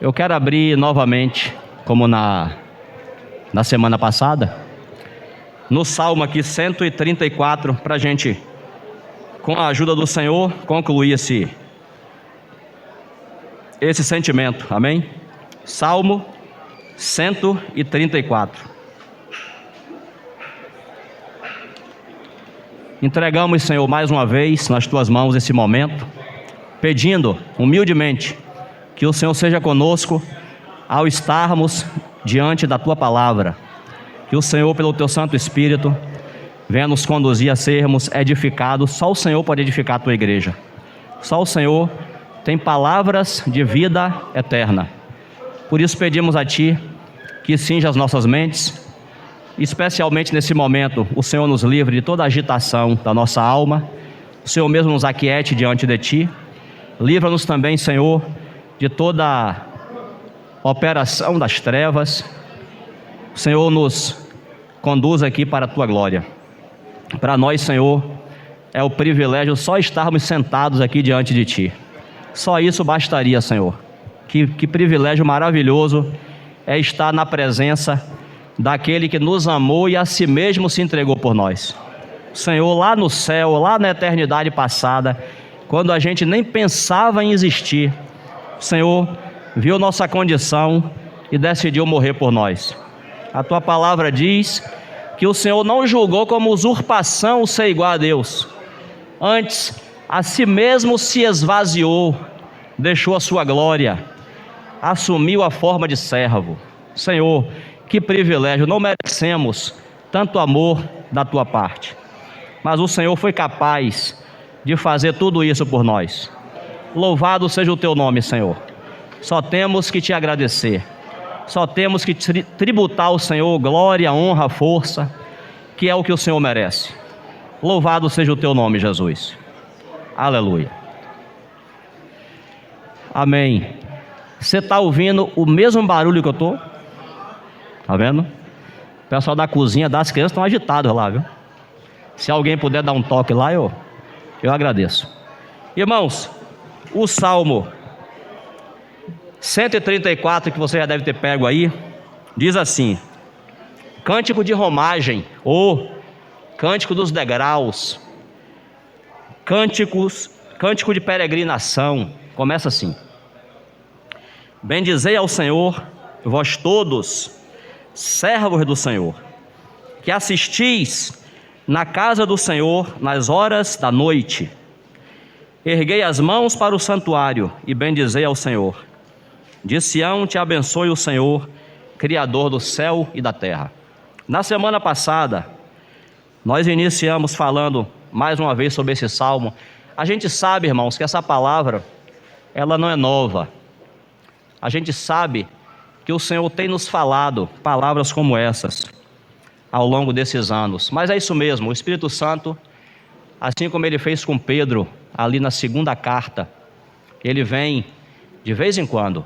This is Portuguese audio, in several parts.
Eu quero abrir novamente, como na semana passada, no Salmo aqui 134, para a gente, com a ajuda do Senhor, concluir esse sentimento, amém? Salmo 134. Entregamos, Senhor, mais uma vez nas Tuas mãos esse momento, pedindo humildemente que o Senhor seja conosco ao estarmos diante da Tua palavra, que o Senhor, pelo Teu Santo Espírito, venha nos conduzir a sermos edificados. Só o Senhor pode edificar a Tua igreja, só o Senhor tem palavras de vida eterna. Por isso pedimos a Ti que cinja as nossas mentes, especialmente nesse momento. O Senhor nos livre de toda a agitação da nossa alma, o Senhor mesmo nos aquiete diante de Ti. Livra-nos também, Senhor, de toda operação das trevas. O Senhor nos conduz aqui para a Tua glória. Para nós, Senhor, é o privilégio só estarmos sentados aqui diante de Ti. Só isso bastaria, Senhor. Que privilégio maravilhoso é estar na presença daquele que nos amou e a si mesmo se entregou por nós. Senhor, lá no céu, lá na eternidade passada, quando a gente nem pensava em existir, o Senhor viu nossa condição e decidiu morrer por nós. A Tua palavra diz que o Senhor não julgou como usurpação o ser igual a Deus. Antes, a si mesmo se esvaziou, deixou a sua glória, assumiu a forma de servo. Senhor, que privilégio, não merecemos tanto amor da Tua parte, mas o Senhor foi capaz de fazer tudo isso por nós. Louvado seja o Teu nome, Senhor. Só temos que Te agradecer, só temos que tributar ao Senhor glória, honra, força, que é o que o Senhor merece. Louvado seja o Teu nome, Jesus. Aleluia. Amém. Você está ouvindo o mesmo barulho que eu estou? Está vendo? O pessoal da cozinha, das crianças estão agitados lá, viu? Se alguém puder dar um toque lá, eu agradeço. Irmãos, o Salmo 134, que você já deve ter pego aí, diz assim: cântico de romagem, ou cântico dos degraus, cântico de peregrinação. Começa assim: bendizei ao Senhor, vós todos, servos do Senhor, que assistis na casa do Senhor nas horas da noite. Erguei as mãos para o santuário e bendizei ao Senhor. De Sião te abençoe o Senhor, Criador do céu e da terra. Na semana passada, nós iniciamos falando mais uma vez sobre esse salmo. A gente sabe, irmãos, que essa palavra, ela não é nova. A gente sabe que o Senhor tem nos falado palavras como essas ao longo desses anos. Mas é isso mesmo, o Espírito Santo, assim como Ele fez com Pedro, ali na segunda carta, Ele vem de vez em quando,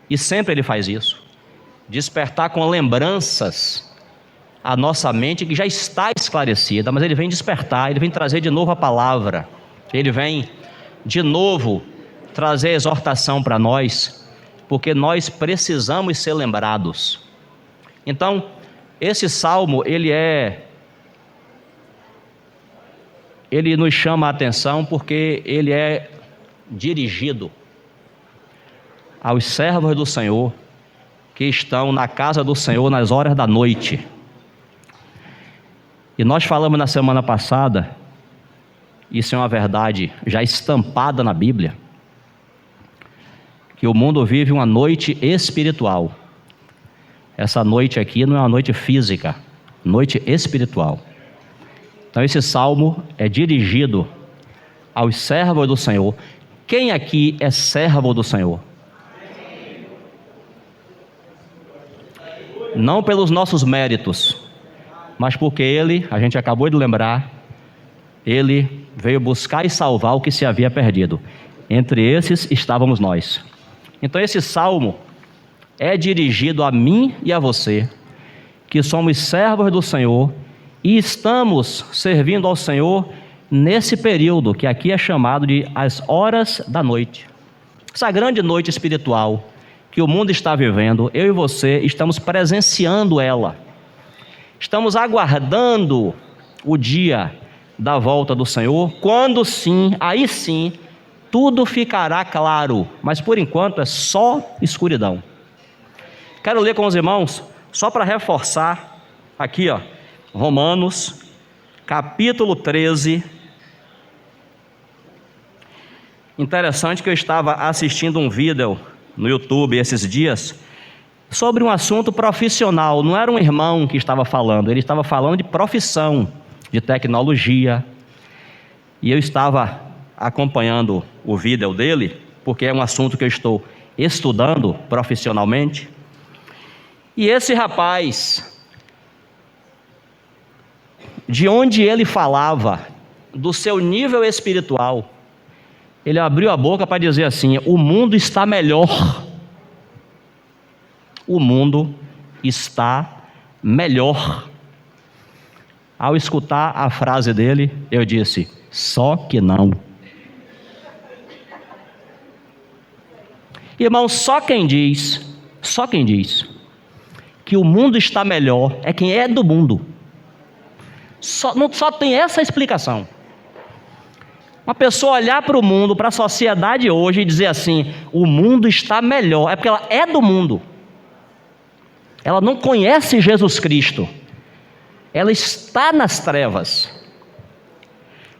e sempre Ele faz isso, despertar com lembranças a nossa mente que já está esclarecida, mas Ele vem despertar, Ele vem trazer de novo a palavra, Ele vem de novo trazer exortação para nós, porque nós precisamos ser lembrados. Então, esse salmo, ele nos chama a atenção porque ele é dirigido aos servos do Senhor que estão na casa do Senhor nas horas da noite. E nós falamos na semana passada, isso é uma verdade já estampada na Bíblia, que o mundo vive uma noite espiritual. Essa noite aqui não é uma noite física, noite espiritual. Então esse salmo é dirigido aos servos do Senhor. Quem aqui é servo do Senhor? Não pelos nossos méritos, mas porque Ele, a gente acabou de lembrar, Ele veio buscar e salvar o que se havia perdido. Entre esses estávamos nós. Então esse salmo é dirigido a mim e a você, que somos servos do Senhor e estamos servindo ao Senhor nesse período que aqui é chamado de as horas da noite. Essa grande noite espiritual que o mundo está vivendo, eu e você estamos presenciando ela. Estamos aguardando o dia da volta do Senhor, quando sim, aí sim, tudo ficará claro, mas por enquanto é só escuridão. Quero ler com os irmãos, só para reforçar, aqui ó, Romanos, capítulo 13. Interessante que eu estava assistindo um vídeo no YouTube esses dias, sobre um assunto profissional. Não era um irmão que estava falando, ele estava falando de profissão, de tecnologia. E eu estava acompanhando o vídeo dele, porque é um assunto que eu estou estudando profissionalmente. E esse rapaz, de onde ele falava, do seu nível espiritual, ele abriu a boca para dizer assim: o mundo está melhor. O mundo está melhor. Ao escutar a frase dele, eu disse: só que não. Irmão, só quem diz que o mundo está melhor é quem é do mundo. Só tem essa explicação. Uma pessoa olhar para o mundo, para a sociedade hoje e dizer assim: o mundo está melhor, é porque ela é do mundo. Ela não conhece Jesus Cristo. Ela está nas trevas.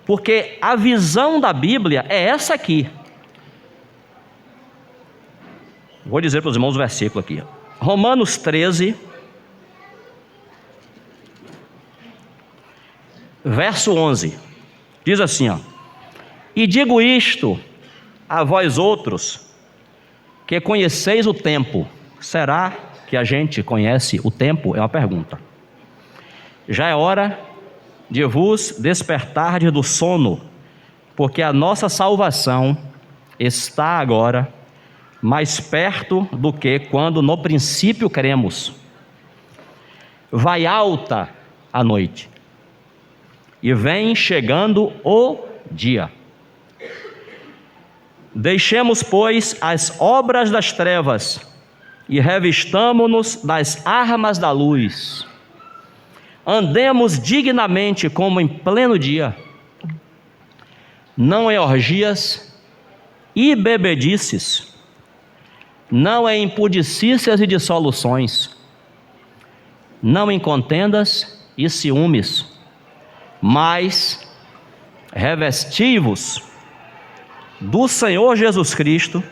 Porque a visão da Bíblia é essa aqui. Vou dizer para os irmãos o versículo aqui. Romanos 13, verso 11. Diz assim, ó: e digo isto a vós outros, que conheceis o tempo. Será que a gente conhece o tempo? É uma pergunta. Já é hora de vos despertardes do sono, porque a nossa salvação está agora mais perto do que quando no princípio cremos. Vai alta a noite, e vem chegando o dia. Deixemos, pois, as obras das trevas e revistamo-nos das armas da luz. Andemos dignamente como em pleno dia, não em orgias e bebedices, não em impudicícias e dissoluções, não em contendas e ciúmes, mas revesti-vos do Senhor Jesus Cristo,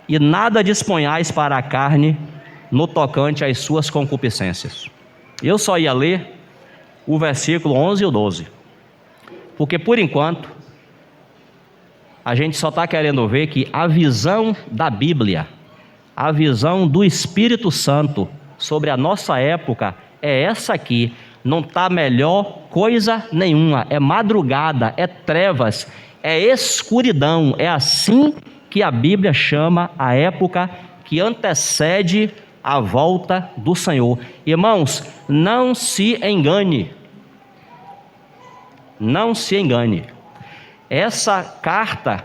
e nada disponhais para a carne no tocante às suas concupiscências. Eu só ia ler o versículo 11 e o 12, porque por enquanto a gente só está querendo ver que a visão da Bíblia, a visão do Espírito Santo sobre a nossa época é essa aqui. Não está melhor coisa nenhuma, é madrugada, é trevas, é escuridão. É assim que a Bíblia chama a época que antecede a volta do Senhor. Irmãos, não se engane. Não se engane. Essa carta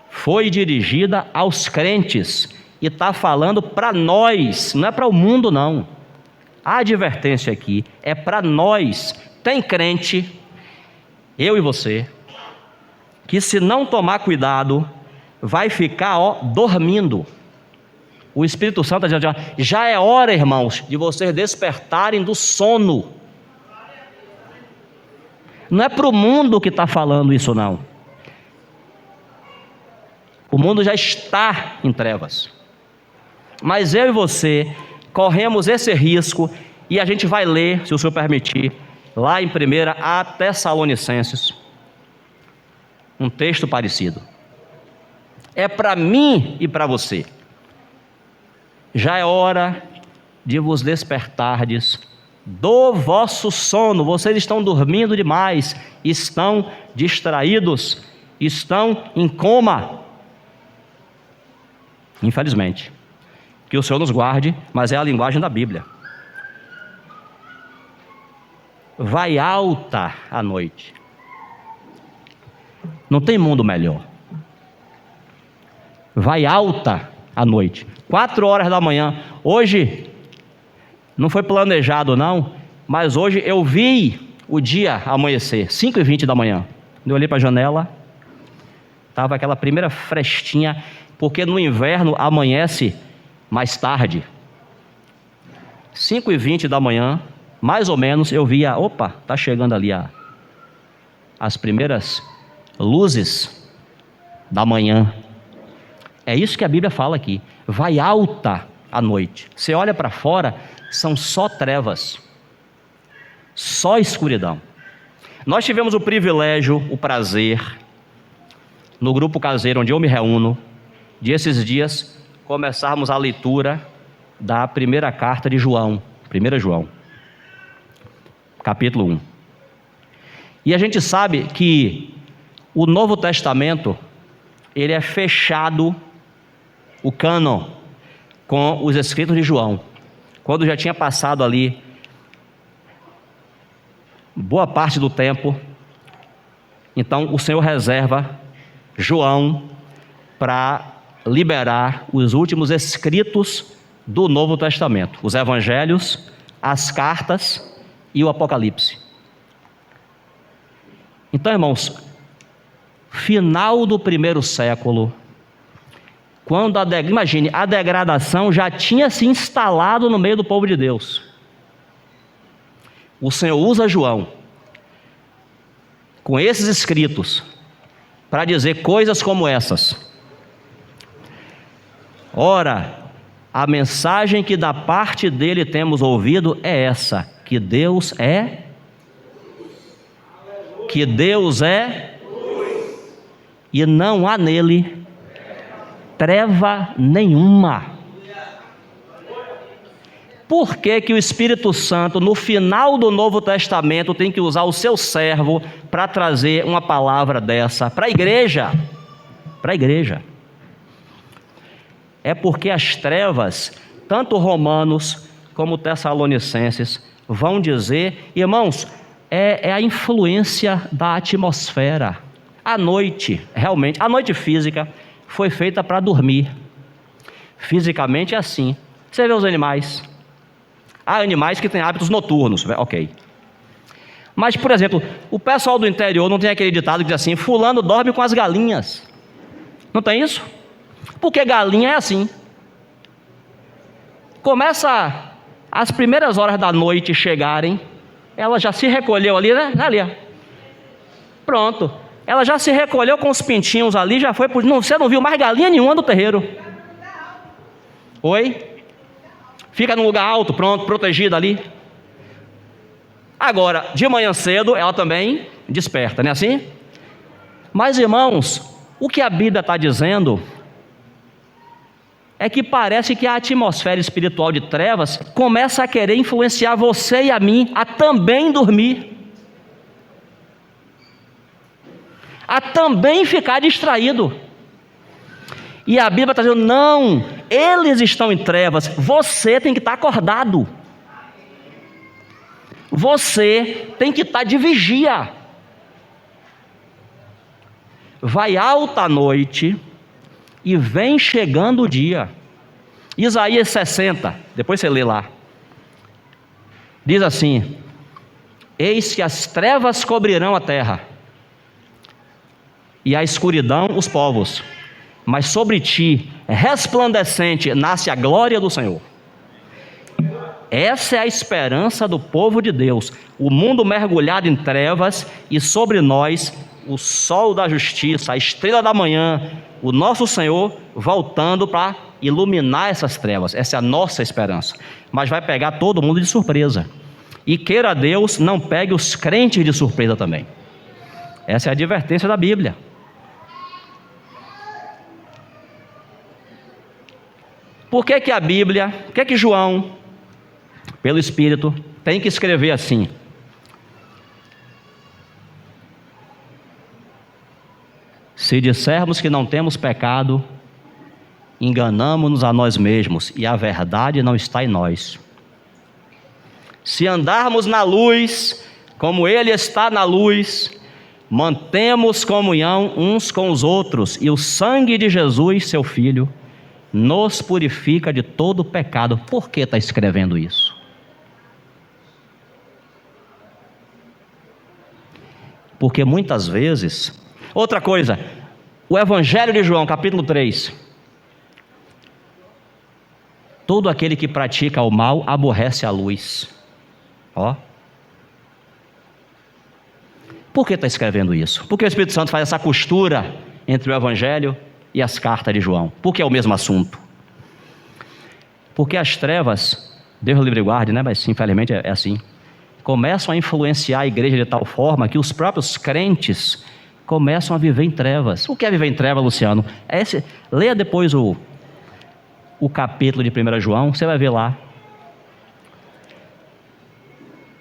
foi dirigida aos crentes e está falando para nós, não é para o mundo não. A advertência aqui é para nós. Tem crente, eu e você, que se não tomar cuidado, vai ficar dormindo. O Espírito Santo está dizendo: já é hora, irmãos, de vocês despertarem do sono. Não é para o mundo que está falando isso não. O mundo já está em trevas, mas eu e você corremos esse risco, e a gente vai ler, se o Senhor permitir, lá em 1 Tessalonicenses, um texto parecido. É para mim e para você. Já é hora de vos despertardes do vosso sono. Vocês estão dormindo demais, estão distraídos, estão em coma. Infelizmente. Que o Senhor nos guarde, mas é a linguagem da Bíblia. Vai alta a noite. Não tem mundo melhor. Vai alta à noite. 4 horas da manhã. Hoje, não foi planejado não, mas hoje eu vi o dia amanhecer, 5h20 da manhã. Eu olhei para a janela, estava aquela primeira frestinha, porque no inverno amanhece mais tarde. 5h20 da manhã, mais ou menos, eu via, opa, está chegando ali as primeiras luzes da manhã. É isso que a Bíblia fala aqui. Vai alta a noite. Você olha para fora, são só trevas, só escuridão. Nós tivemos o privilégio, o prazer, no grupo caseiro onde eu me reúno, de esses dias começarmos a leitura da primeira carta de João, 1 João, capítulo 1. E a gente sabe que o Novo Testamento, ele é fechado, o cânon, com os escritos de João. Quando já tinha passado ali boa parte do tempo, então o Senhor reserva João para liberar os últimos escritos do Novo Testamento, os evangelhos, as cartas e o Apocalipse. Então, irmãos, final do 1º século, quando imagine, a degradação já tinha se instalado no meio do povo de Deus. O Senhor usa João com esses escritos para dizer coisas como essas. Ora, a mensagem que da parte dele temos ouvido é essa, que Deus é e não há nele treva nenhuma. Por que que o Espírito Santo, no final do Novo Testamento, tem que usar o seu servo para trazer uma palavra dessa para a igreja? Para a igreja. É porque as trevas, tanto Romanos como Tessalonicenses, vão dizer, irmãos, é a influência da atmosfera. A noite, realmente, a noite física foi feita para dormir. Fisicamente é assim. Você vê os animais. Há animais que têm hábitos noturnos, ok. Mas, por exemplo, o pessoal do interior não tem aquele ditado que diz assim, fulano dorme com as galinhas. Não tem isso? Porque galinha é assim. Começa as primeiras horas da noite chegarem, ela já se recolheu ali, né? Ali, ó. Pronto. Ela já se recolheu com os pintinhos ali, já foi. Você não viu mais galinha nenhuma no terreiro. Oi? Fica num lugar alto, pronto, protegida ali. Agora, de manhã cedo, ela também desperta, não é assim? Mas, irmãos, o que a Bíblia está dizendo é que parece que a atmosfera espiritual de trevas começa a querer influenciar você e a mim a também dormir, a também ficar distraído. E a Bíblia está dizendo, não, eles estão em trevas, você tem que estar acordado, você tem que estar de vigia. Vai alta a noite e vem chegando o dia. Isaías 60, depois você lê lá, diz assim, eis que as trevas cobrirão a terra, e a escuridão os povos, mas sobre ti, resplandecente, nasce a glória do Senhor. Essa é a esperança do povo de Deus, o mundo mergulhado em trevas, e sobre nós, o sol da justiça, a estrela da manhã, o nosso Senhor voltando para iluminar essas trevas. Essa é a nossa esperança, mas vai pegar todo mundo de surpresa, e queira Deus, não pegue os crentes de surpresa também. Essa é a advertência da Bíblia. Por que que a Bíblia, por que que João, pelo Espírito, tem que escrever assim? Se dissermos que não temos pecado, enganamo-nos a nós mesmos, e a verdade não está em nós. Se andarmos na luz, como Ele está na luz, mantemos comunhão uns com os outros, e o sangue de Jesus, seu Filho, nos purifica de todo pecado. Por que está escrevendo isso? Porque muitas vezes... Outra coisa, o Evangelho de João, capítulo 3. Todo aquele que pratica o mal aborrece a luz. Ó. Por que está escrevendo isso? Porque o Espírito Santo faz essa costura entre o Evangelho e as cartas de João. Porque é o mesmo assunto. Porque as trevas, Deus livre e guarde, né? Mas infelizmente é assim. Começam a influenciar a igreja de tal forma que os próprios crentes começam a viver em trevas. O que é viver em trevas, Luciano? Leia depois o capítulo de 1 João, você vai ver lá.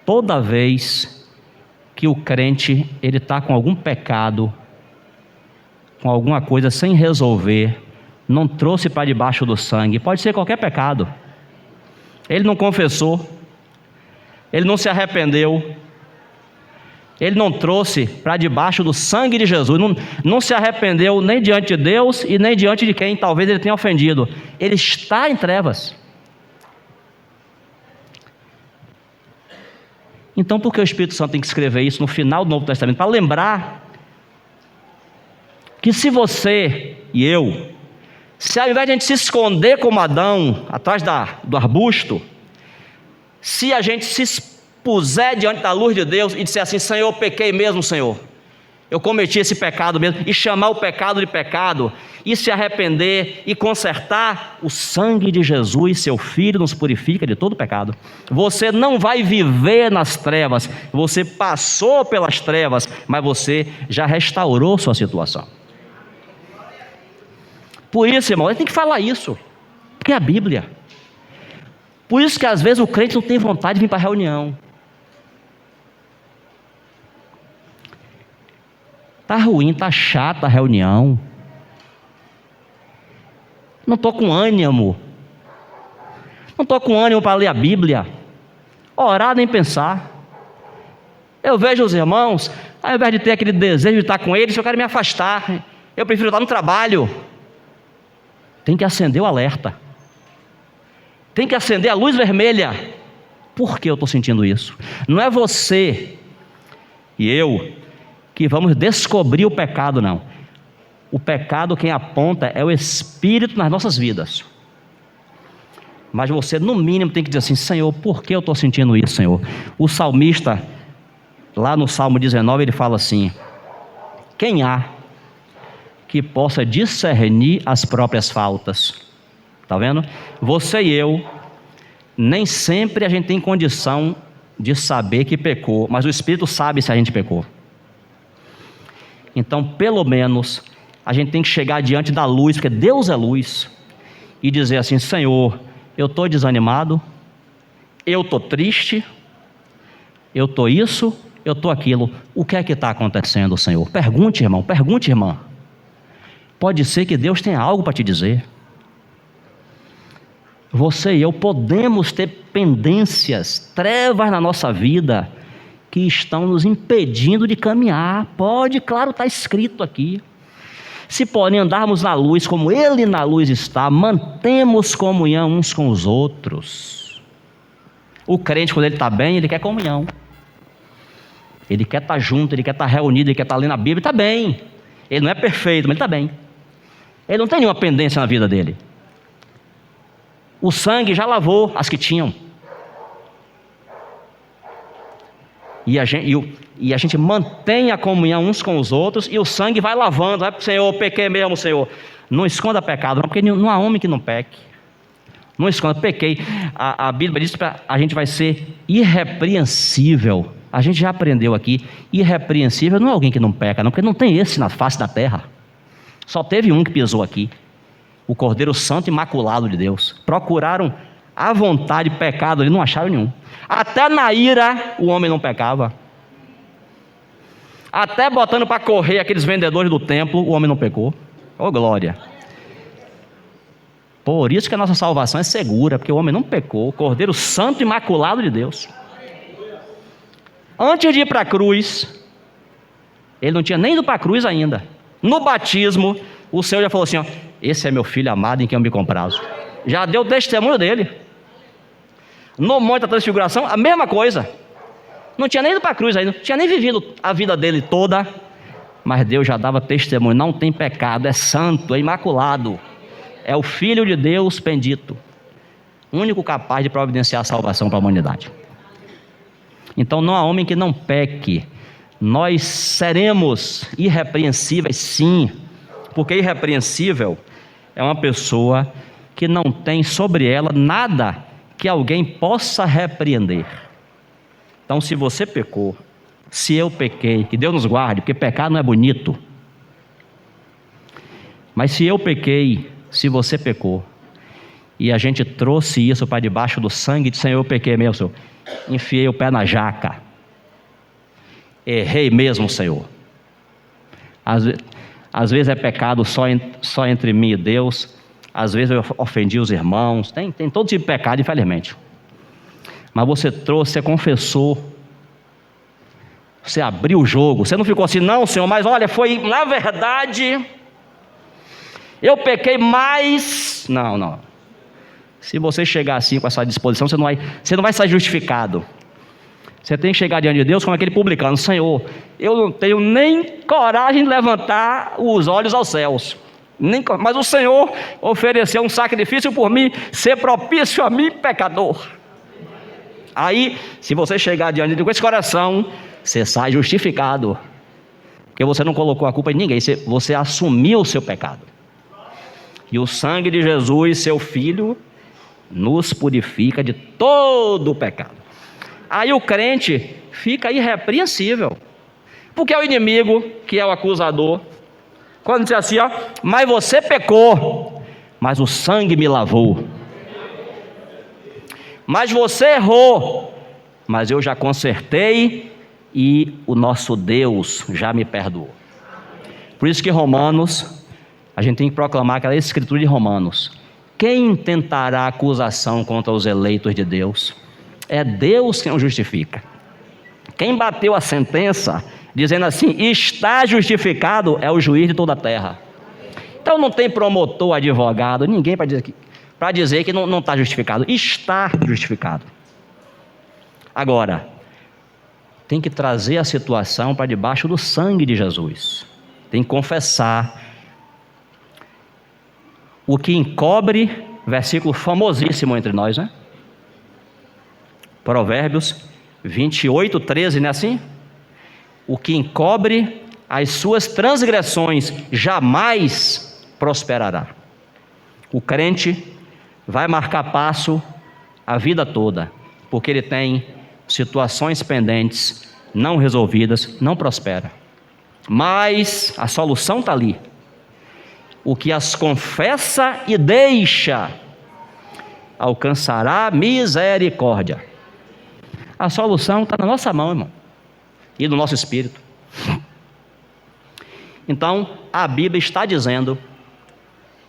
Toda vez que o crente ele está com algum pecado, com alguma coisa sem resolver, não trouxe para debaixo do sangue, pode ser qualquer pecado, ele não confessou, ele não se arrependeu, ele não trouxe para debaixo do sangue de Jesus, não se arrependeu nem diante de Deus e nem diante de quem talvez ele tenha ofendido, ele está em trevas. Então por que o Espírito Santo tem que escrever isso no final do Novo Testamento? Para lembrar que se você e eu, se ao invés de a gente se esconder como Adão, atrás do arbusto, se a gente se expuser diante da luz de Deus e disser assim: Senhor, eu pequei mesmo, Senhor, eu cometi esse pecado mesmo, e chamar o pecado de pecado, e se arrepender e consertar, o sangue de Jesus, seu Filho, nos purifica de todo pecado. Você não vai viver nas trevas, você passou pelas trevas, mas você já restaurou sua situação. Por isso, irmão, ele tem que falar isso, porque é a Bíblia. Por isso que às vezes o crente não tem vontade de vir para a reunião. Está ruim, está chata a reunião. Não estou com ânimo. Não estou com ânimo para ler a Bíblia. Orar nem pensar. Eu vejo os irmãos, ao invés de ter aquele desejo de estar com eles, eu quero me afastar. Eu prefiro estar no trabalho. Tem que acender o alerta. Tem que acender a luz vermelha. Por que eu estou sentindo isso? Não é você e eu que vamos descobrir o pecado, não. O pecado quem aponta é o Espírito nas nossas vidas. Mas você no mínimo tem que dizer assim: Senhor, por que eu estou sentindo isso, Senhor? O salmista, lá no Salmo 19, ele fala assim: quem há que possa discernir as próprias faltas? Está vendo? Você e eu, nem sempre a gente tem condição de saber que pecou, mas o Espírito sabe se a gente pecou. Então, pelo menos, a gente tem que chegar diante da luz, porque Deus é luz, e dizer assim: Senhor, eu estou desanimado, eu estou triste, eu estou isso, eu estou aquilo. O que é que está acontecendo, Senhor? Pergunte, irmão, pergunte, irmã. Pode ser que Deus tenha algo para te dizer. Você e eu podemos ter pendências, trevas na nossa vida, que estão nos impedindo de caminhar. Pode, claro, está escrito aqui. Se porém andarmos na luz, como Ele na luz está, mantemos comunhão uns com os outros. O crente, quando ele está bem, ele quer comunhão. Ele quer estar junto, ele quer estar reunido, ele quer estar lendo a Bíblia, está bem. Ele não é perfeito, mas ele está bem. Ele não tem nenhuma pendência na vida dele. O sangue já lavou as que tinham. E a gente mantém a comunhão uns com os outros, e o sangue vai lavando. Vai para o Senhor, pequei mesmo, Senhor. Não esconda pecado, não, porque não há homem que não peque. Não esconda, pequei. A Bíblia diz que a gente vai ser irrepreensível. A gente já aprendeu aqui, irrepreensível não é alguém que não peca, não, porque não tem esse na face da terra. Só teve um que pisou aqui, o Cordeiro Santo Imaculado de Deus. Procuraram à vontade pecado ali, não acharam nenhum. Até na ira o homem não pecava. Até botando para correr aqueles vendedores do templo, o homem não pecou. Oh glória! Por isso que a nossa salvação é segura, porque o homem não pecou. O Cordeiro Santo Imaculado de Deus. Antes de ir para a cruz, ele não tinha nem ido para a cruz ainda. No batismo, o Senhor já falou assim, ó, esse é meu filho amado em quem eu me comprazo. Já deu testemunho dele. No Monte da Transfiguração, a mesma coisa. Não tinha nem ido para a cruz ainda, não tinha nem vivido a vida dele toda, mas Deus já dava testemunho, não tem pecado, é santo, é imaculado, é o Filho de Deus bendito, único capaz de providenciar a salvação para a humanidade. Então não há homem que não peque. Nós seremos irrepreensíveis, sim, porque irrepreensível é uma pessoa que não tem sobre ela nada que alguém possa repreender. Então, se você pecou, se eu pequei, que Deus nos guarde, porque pecar não é bonito. Mas se eu pequei, se você pecou, e a gente trouxe isso para debaixo do sangue de Senhor, eu pequei mesmo, Senhor. Enfiei o pé na jaca. Errei mesmo, Senhor. Às vezes é pecado só entre mim e Deus. Às vezes eu ofendi os irmãos. Tem todo tipo de pecado, infelizmente. Mas você trouxe, você confessou. Você abriu o jogo. Você não ficou assim, não, Senhor, mas olha, foi, na verdade, eu pequei mais. Não. Se você chegar assim com essa disposição, você não vai ser justificado. Você tem que chegar diante de Deus como aquele publicano: Senhor, eu não tenho nem coragem de levantar os olhos aos céus, mas o Senhor ofereceu um sacrifício por mim, ser propício a mim, pecador. Aí, se você chegar diante de Deus com esse coração, você sai justificado, porque você não colocou a culpa em ninguém, você assumiu o seu pecado. E o sangue de Jesus, seu Filho, nos purifica de todo o pecado. Aí o crente fica irrepreensível, porque é o inimigo, que é o acusador, quando diz assim, ó, mas você pecou, mas o sangue me lavou. Mas você errou, mas eu já consertei e o nosso Deus já me perdoou. Por isso que Romanos, a gente tem que proclamar aquela escritura de Romanos: quem tentará acusação contra os eleitos de Deus? É Deus quem o justifica. Quem bateu a sentença, dizendo assim, está justificado, é o juiz de toda a terra. Então não tem promotor, advogado, ninguém para dizer que não está justificado. Está justificado. Agora, tem que trazer a situação para debaixo do sangue de Jesus. Tem que confessar. O que encobre, versículo famosíssimo entre nós, né? Provérbios 28, 13, não é assim? O que encobre as suas transgressões jamais prosperará. O crente vai marcar passo a vida toda, porque ele tem situações pendentes, não resolvidas, não prospera. Mas a solução está ali. O que as confessa e deixa alcançará misericórdia. A solução está na nossa mão, irmão, e no nosso espírito. Então, a Bíblia está dizendo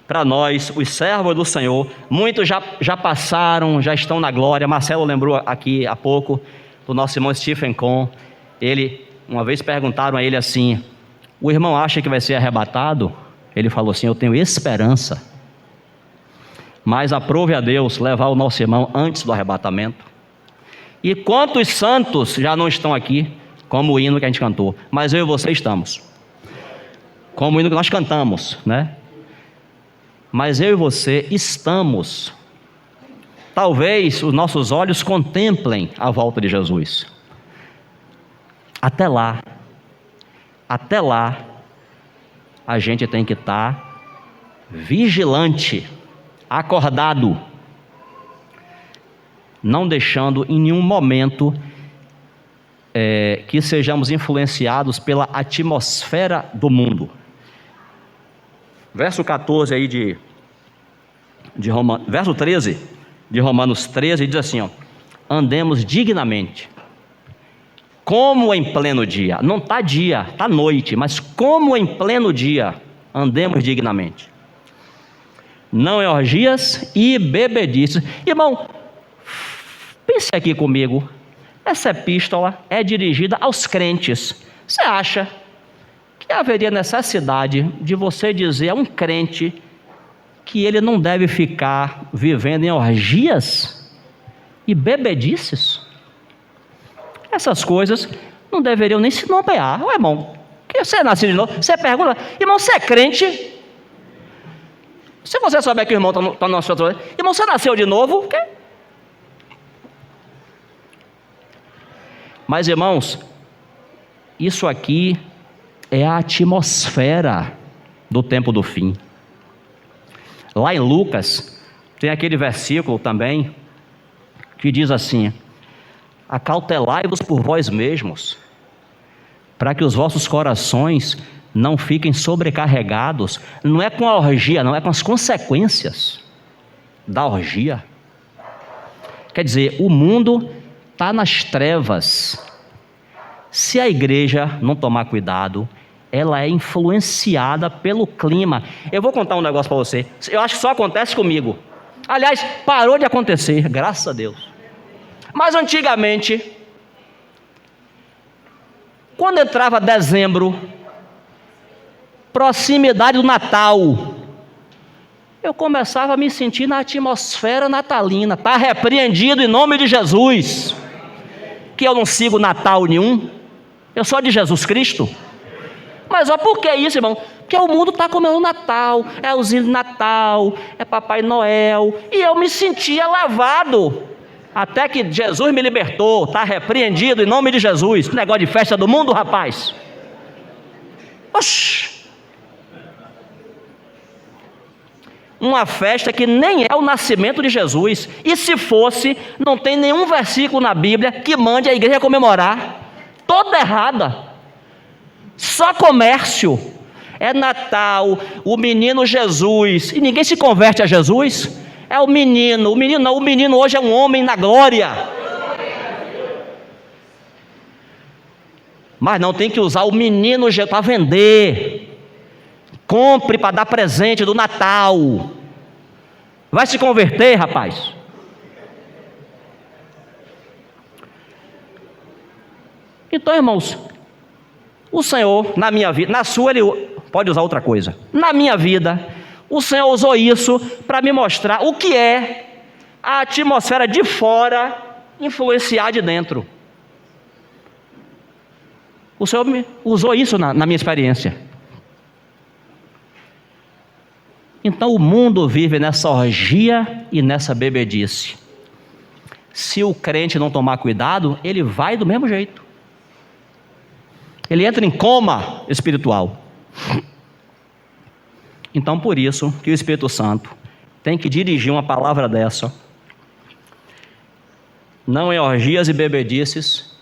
para nós, os servos do Senhor, muitos já passaram, já estão na glória. Marcelo lembrou aqui há pouco do nosso irmão Stephen Kohn. Uma vez perguntaram a ele assim: o irmão acha que vai ser arrebatado? Ele falou assim: eu tenho esperança, mas aprove a Deus levar o nosso irmão antes do arrebatamento. E quantos santos já não estão aqui, como o hino que a gente cantou, mas eu e você estamos, como o hino que nós cantamos, né? Mas eu e você estamos. Talvez os nossos olhos contemplem a volta de Jesus. Até lá, a gente tem que estar vigilante, acordado, não deixando em nenhum momento que sejamos influenciados pela atmosfera do mundo. Verso 14 aí verso 13 de Romanos 13 diz assim, ó: andemos dignamente, como em pleno dia. Não está dia, está noite, mas como em pleno dia, andemos dignamente, não em orgias e bebedices. Irmão, pense aqui comigo, essa epístola é dirigida aos crentes. Você acha que haveria necessidade de você dizer a um crente que ele não deve ficar vivendo em orgias e bebedices? Essas coisas não deveriam nem se nomear. Ué, irmão, que você nasceu de novo? Você pergunta, irmão, você é crente? Se você souber que o irmão está no nosso outro, irmão, você nasceu de novo? O quê? Mas, irmãos, isso aqui é a atmosfera do tempo do fim. Lá em Lucas, tem aquele versículo também, que diz assim: acautelai-vos por vós mesmos, para que os vossos corações não fiquem sobrecarregados. Não é com a orgia, não, é com as consequências da orgia. Quer dizer, o mundo está nas trevas. Se a igreja não tomar cuidado, ela é influenciada pelo clima. Eu vou contar um negócio para você. Eu acho que só acontece comigo. Aliás, parou de acontecer, graças a Deus. Mas antigamente, quando entrava dezembro, proximidade do Natal, eu começava a me sentir na atmosfera natalina. Está repreendido em nome de Jesus, que eu não sigo Natal nenhum, eu sou de Jesus Cristo. Mas ó, por que isso, irmão? Porque o mundo está comendo Natal, é os hinos de Natal, é Papai Noel, e eu me sentia lavado, até que Jesus me libertou. Está repreendido em nome de Jesus. Que negócio de festa do mundo, rapaz. Oxi. Uma festa que nem é o nascimento de Jesus, e se fosse, não tem nenhum versículo na Bíblia que mande a igreja comemorar. Toda errada, só comércio. É Natal, o menino Jesus, e ninguém se converte a Jesus. É o menino não, o menino hoje é um homem na glória. Mas não, tem que usar o menino para vender. Compre para dar presente do Natal. Vai se converter, rapaz? Então, irmãos, o Senhor, na minha vida, na sua, Ele pode usar outra coisa. Na minha vida, o Senhor usou isso para me mostrar o que é a atmosfera de fora influenciar de dentro. O Senhor usou isso na minha experiência. Então o mundo vive nessa orgia e nessa bebedice. Se o crente não tomar cuidado, ele vai do mesmo jeito. Ele entra em coma espiritual. Então por isso que o Espírito Santo tem que dirigir uma palavra dessa. Não em orgias e bebedices,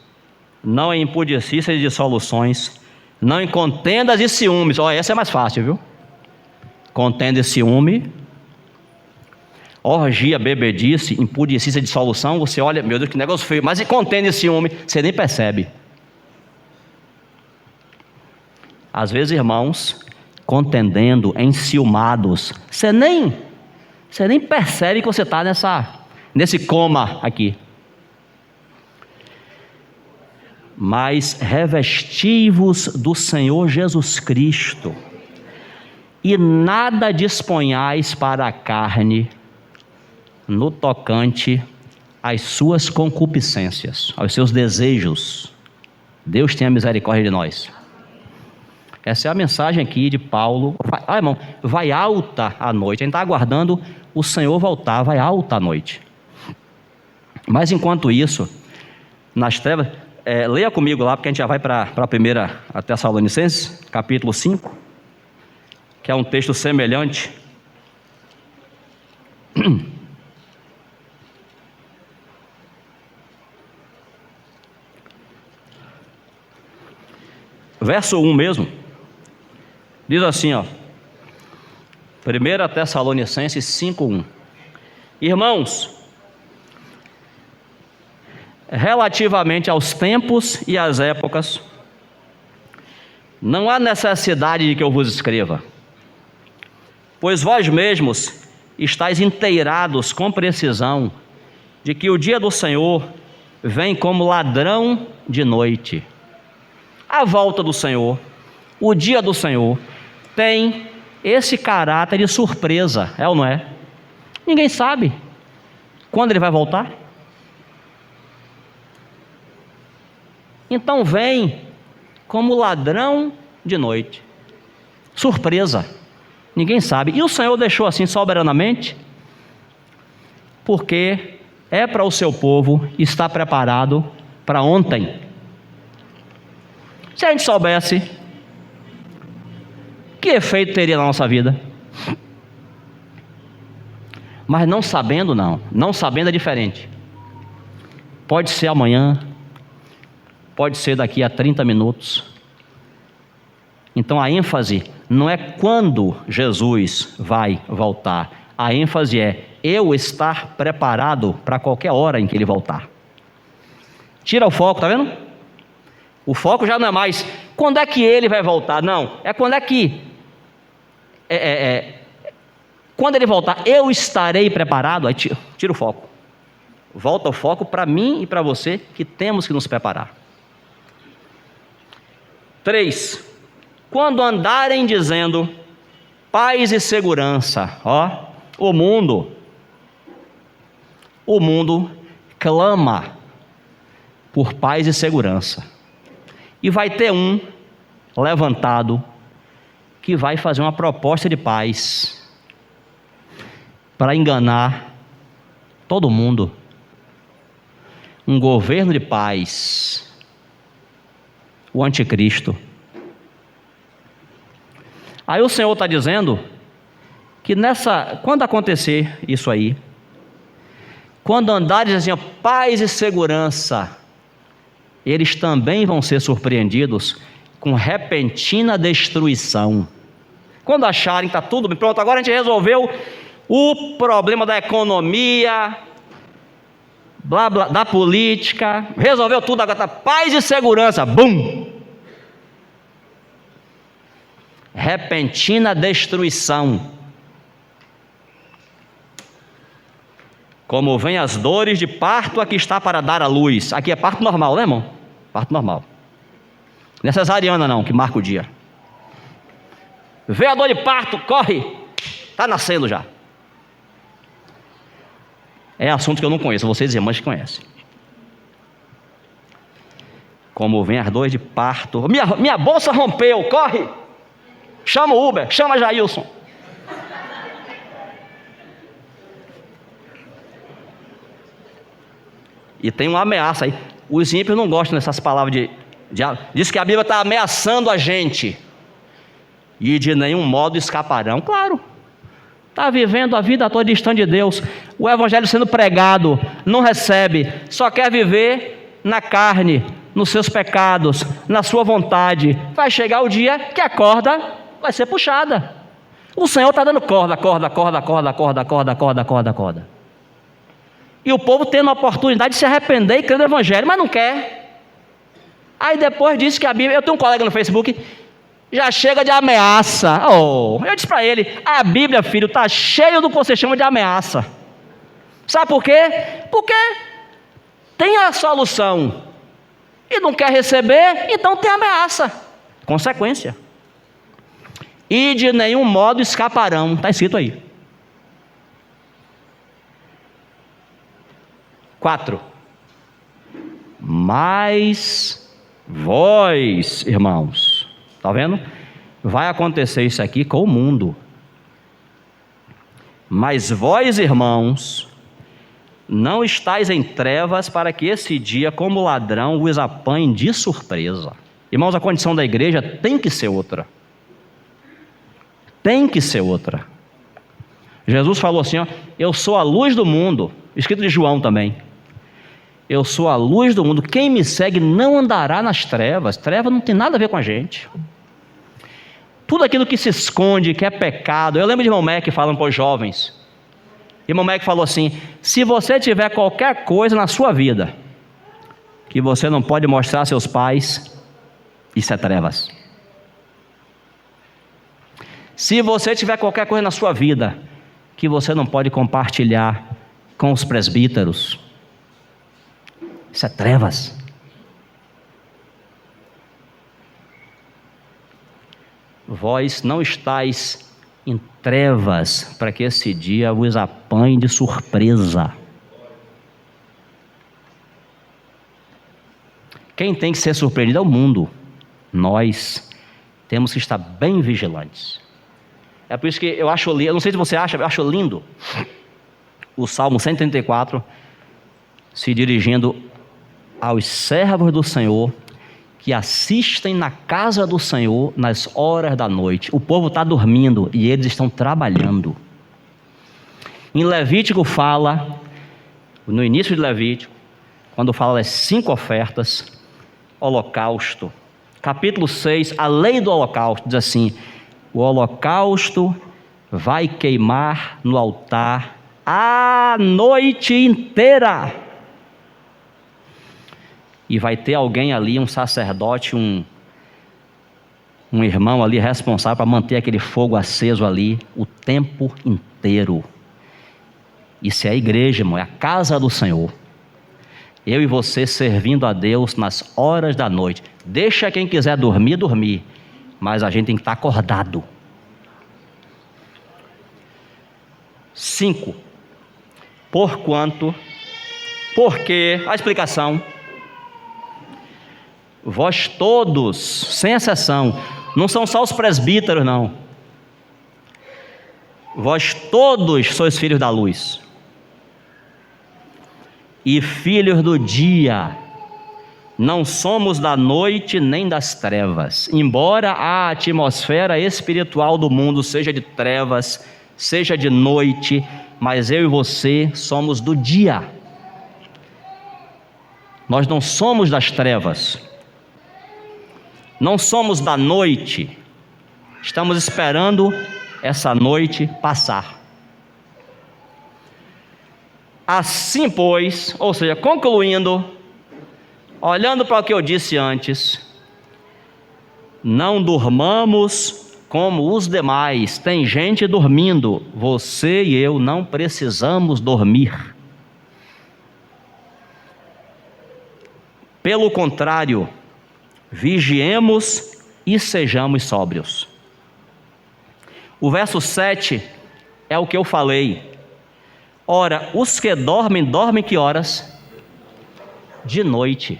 não em impudicícias e dissoluções, não em contendas e ciúmes. Ó, essa é mais fácil, viu? Contenda e ciúme, orgia, bebedice, impudicícia e dissolução. Você olha, meu Deus, que negócio feio. Mas e contenda e ciúme, você nem percebe. Às vezes, irmãos, contendendo, enciumados, você nem percebe que você está nesse coma aqui. Mas revesti-vos do Senhor Jesus Cristo, e nada disponhais para a carne no tocante às suas concupiscências, aos seus desejos. Deus tenha misericórdia de nós. Essa é a mensagem aqui de Paulo. Irmão, vai alta a noite. A gente está aguardando o Senhor voltar, vai alta a noite. Mas enquanto isso, nas trevas, leia comigo lá, porque a gente já vai para a primeira Tessalonicenses, capítulo 5, que é um texto semelhante. Verso 1 mesmo, diz assim, ó, 1 Tessalonicenses 5:1. Irmãos, relativamente aos tempos e às épocas, não há necessidade de que eu vos escreva, pois vós mesmos estáis inteirados com precisão de que o dia do Senhor vem como ladrão de noite. A volta do Senhor o dia do Senhor tem esse caráter de surpresa, é ou não é? Ninguém sabe quando ele vai voltar. Então vem como ladrão de noite. Surpresa. Ninguém sabe. E o Senhor deixou assim soberanamente, porque é para o seu povo estar preparado para ontem. Se a gente soubesse, que efeito teria na nossa vida? Mas não sabendo, não sabendo é diferente. Pode ser amanhã, pode ser daqui a 30 minutos. Então a ênfase não é quando Jesus vai voltar, a ênfase é eu estar preparado para qualquer hora em que ele voltar. Tira o foco, tá vendo? O foco já não é mais quando é que ele vai voltar, não, é quando é que quando ele voltar, eu estarei preparado. Aí tira o foco, volta o foco para mim e para você, que temos que nos preparar. 3. Quando andarem dizendo paz e segurança, o mundo clama por paz e segurança, e vai ter um levantado que vai fazer uma proposta de paz para enganar todo mundo. Um governo de paz, o anticristo. Aí o Senhor está dizendo que quando acontecer isso aí, quando andares assim, paz e segurança, eles também vão ser surpreendidos com repentina destruição. Quando acharem que está tudo bem, pronto, agora a gente resolveu o problema da economia, blá, blá, da política, resolveu tudo, agora está paz e segurança, bum! Repentina destruição. Como vem as dores de parto a que está para dar à luz. Aqui é parto normal, né, irmão? Parto normal. Não é cesariana não, que marca o dia. Vê a dor de parto, corre, está nascendo já. É assunto que eu não conheço, vocês irmãs que conhecem. Como vem as dores de parto. Minha bolsa rompeu, corre. Chama o Uber, chama Jailson. E tem uma ameaça aí. Os ímpios não gostam dessas palavras de diz que a Bíblia está ameaçando a gente. E de nenhum modo escaparão. Claro. Está vivendo a vida toda distante de Deus. O evangelho sendo pregado, não recebe. Só quer viver na carne, nos seus pecados, na sua vontade. Vai chegar o dia que a corda vai ser puxada. O Senhor está dando corda. E o povo tendo a oportunidade de se arrepender e crer no evangelho, mas não quer. Aí depois diz que a Bíblia... Eu tenho um colega no Facebook, já chega de ameaça. Eu disse para ele, a Bíblia, filho, está cheio do que você chama de ameaça. Sabe por quê? Porque tem a solução e não quer receber, então tem ameaça. Consequência. E de nenhum modo escaparão. Está escrito aí. 4. Mas vós, irmãos, está vendo? Vai acontecer isso aqui com o mundo. Mas vós, irmãos, não estáis em trevas para que esse dia, como ladrão, vos apanhe de surpresa. Irmãos, a condição da igreja tem que ser outra. Tem que ser outra. Jesus falou assim, eu sou a luz do mundo, escrito de João também. Eu sou a luz do mundo, quem me segue não andará nas trevas. Trevas não tem nada a ver com a gente. Tudo aquilo que se esconde, que é pecado. Eu lembro de irmão Mac falando para os jovens. Irmão Mac falou assim, se você tiver qualquer coisa na sua vida que você não pode mostrar a seus pais, isso é trevas. Se você tiver qualquer coisa na sua vida que você não pode compartilhar com os presbíteros, isso é trevas. vós não estáis em trevas, para que esse dia vos apanhe de surpresa. Quem tem que ser surpreendido é o mundo. Nós temos que estar bem vigilantes. É por isso que eu acho lindo, eu não sei se você acha, eu acho lindo o Salmo 134, se dirigindo aos servos do Senhor, que assistem na casa do Senhor nas horas da noite. O povo está dormindo e eles estão trabalhando. Em Levítico fala, no início de Levítico, quando fala das 5 ofertas, holocausto. Capítulo 6, a lei do holocausto diz assim: o holocausto vai queimar no altar a noite inteira. E vai ter alguém ali, um sacerdote, um irmão ali responsável para manter aquele fogo aceso ali o tempo inteiro. Isso é a igreja, irmão, é a casa do Senhor. Eu e você servindo a Deus nas horas da noite. Deixa quem quiser dormir, dormir. Mas a gente tem que estar acordado. 5. Porque, a explicação, vós todos, sem exceção, não são só os presbíteros, não. Vós todos sois filhos da luz e filhos do dia. Não somos da noite nem das trevas. Embora a atmosfera espiritual do mundo seja de trevas, seja de noite, mas eu e você somos do dia. Nós não somos das trevas. Não somos da noite. Estamos esperando essa noite passar. Assim, pois, ou seja, concluindo, olhando para o que eu disse antes, não durmamos como os demais. Tem gente dormindo. Você e eu não precisamos dormir. Pelo contrário, vigiemos e sejamos sóbrios. O verso 7 é o que eu falei. Ora, os que dormem, dormem que horas? De noite.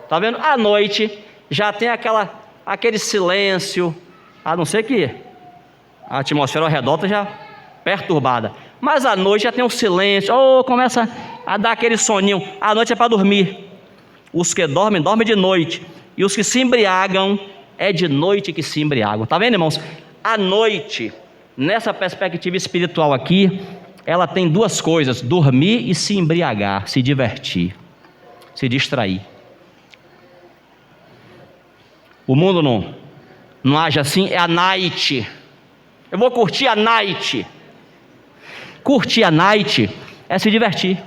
Está vendo? À noite já tem aquele silêncio, a não ser que a atmosfera ao redor está já perturbada. Mas à noite já tem um silêncio, começa a dar aquele soninho. À noite é para dormir. Os que dormem, dormem de noite. E os que se embriagam, é de noite que se embriagam. Está vendo, irmãos? A noite, nessa perspectiva espiritual aqui, ela tem 2 coisas: dormir e se embriagar, se divertir, se distrair. O mundo não age assim, é a night. Eu vou curtir a night. Curtir a night é se divertir.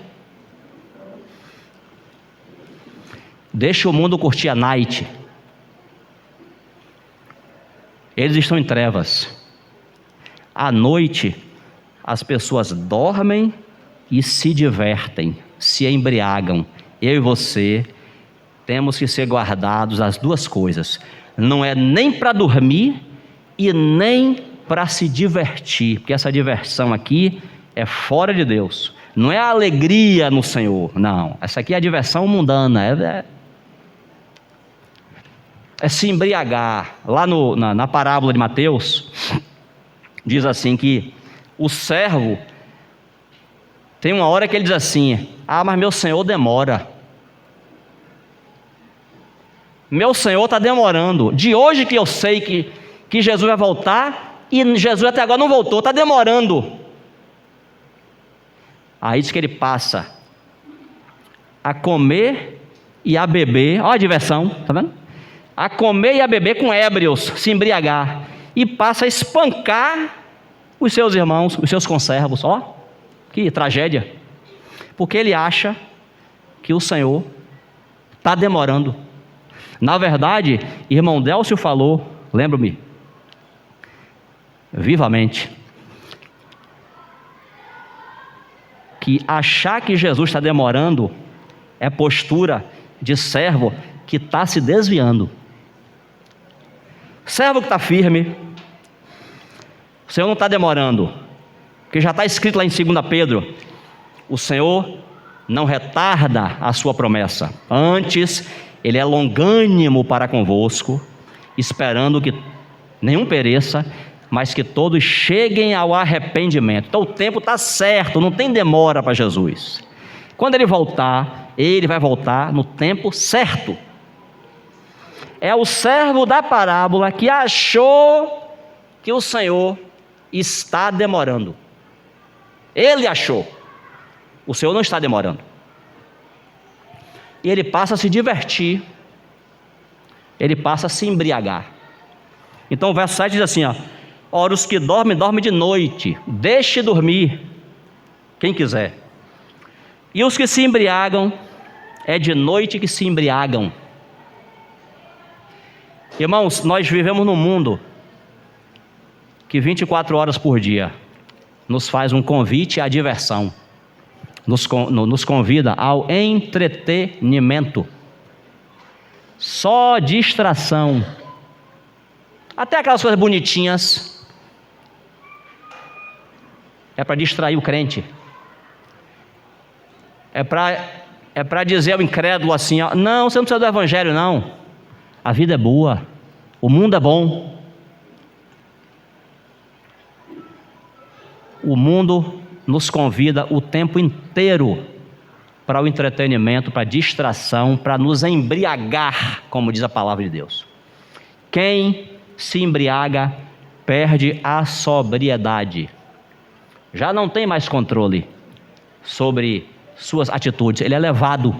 Deixa o mundo curtir a night. Eles estão em trevas. À noite, as pessoas dormem e se divertem, se embriagam. Eu e você temos que ser guardados as 2 coisas. Não é nem para dormir e nem para se divertir, porque essa diversão aqui é fora de Deus. Não é a alegria no Senhor, não. Essa aqui é a diversão mundana, é se embriagar. Lá na parábola de Mateus, diz assim que o servo, tem uma hora que ele diz assim: mas meu senhor demora. Meu senhor está demorando. De hoje que eu sei que Jesus vai voltar, e Jesus até agora não voltou, está demorando. Aí diz que ele passa a comer e a beber. Olha a diversão, está vendo? A comer e a beber com ébrios, se embriagar, e passa a espancar os seus irmãos, os seus conservos. Que tragédia, porque ele acha que o Senhor está demorando. Na verdade, irmão Délcio falou, lembro-me vivamente, que achar que Jesus está demorando é postura de servo que está se desviando. Servo que está firme, O Senhor não está demorando, porque já está escrito lá em 2 Pedro: o Senhor não retarda a sua promessa, antes Ele é longânimo para convosco, esperando que nenhum pereça, mas que todos cheguem ao arrependimento. Então o tempo está certo, não tem demora para Jesus. Quando Ele voltar, Ele vai voltar no tempo certo. É o servo da parábola que achou que o Senhor está demorando. Ele achou. O Senhor não está demorando. E ele passa a se divertir. Ele passa a se embriagar. Então o verso 7 diz assim, ó: ora, os que dormem, dormem de noite. Deixe dormir quem quiser. E os que se embriagam, é de noite que se embriagam. Irmãos, nós vivemos num mundo que 24 horas por dia nos faz um convite à diversão, nos convida ao entretenimento, só distração, até aquelas coisas bonitinhas, é para distrair o crente, é para dizer ao incrédulo assim, ó: não, você não precisa do evangelho não, a vida é boa, o mundo é bom. O mundo nos convida o tempo inteiro para o entretenimento, para a distração, para nos embriagar, como diz a palavra de Deus. Quem se embriaga perde a sobriedade, já não tem mais controle sobre suas atitudes, ele é levado,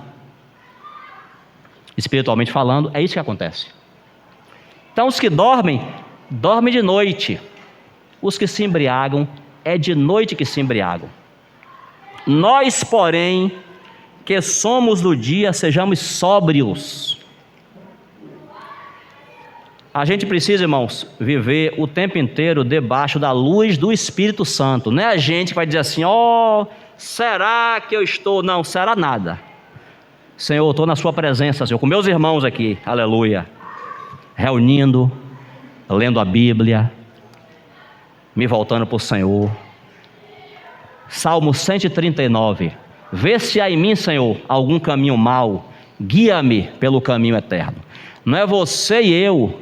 espiritualmente falando, é isso que acontece. Então os que dormem, dormem de noite, os que se embriagam, é de noite que se embriagam. Nós, porém, que somos do dia, sejamos sóbrios. A gente precisa, irmãos, viver o tempo inteiro debaixo da luz do Espírito Santo. Não é a gente que vai dizer assim: ó, será que eu estou? Não, será nada. Senhor, eu estou na sua presença, Senhor, com meus irmãos aqui, aleluia, reunindo, lendo a Bíblia, me voltando para o Senhor. Salmo 139: vê se há em mim, Senhor, algum caminho mau, guia-me pelo caminho eterno. Não é você e eu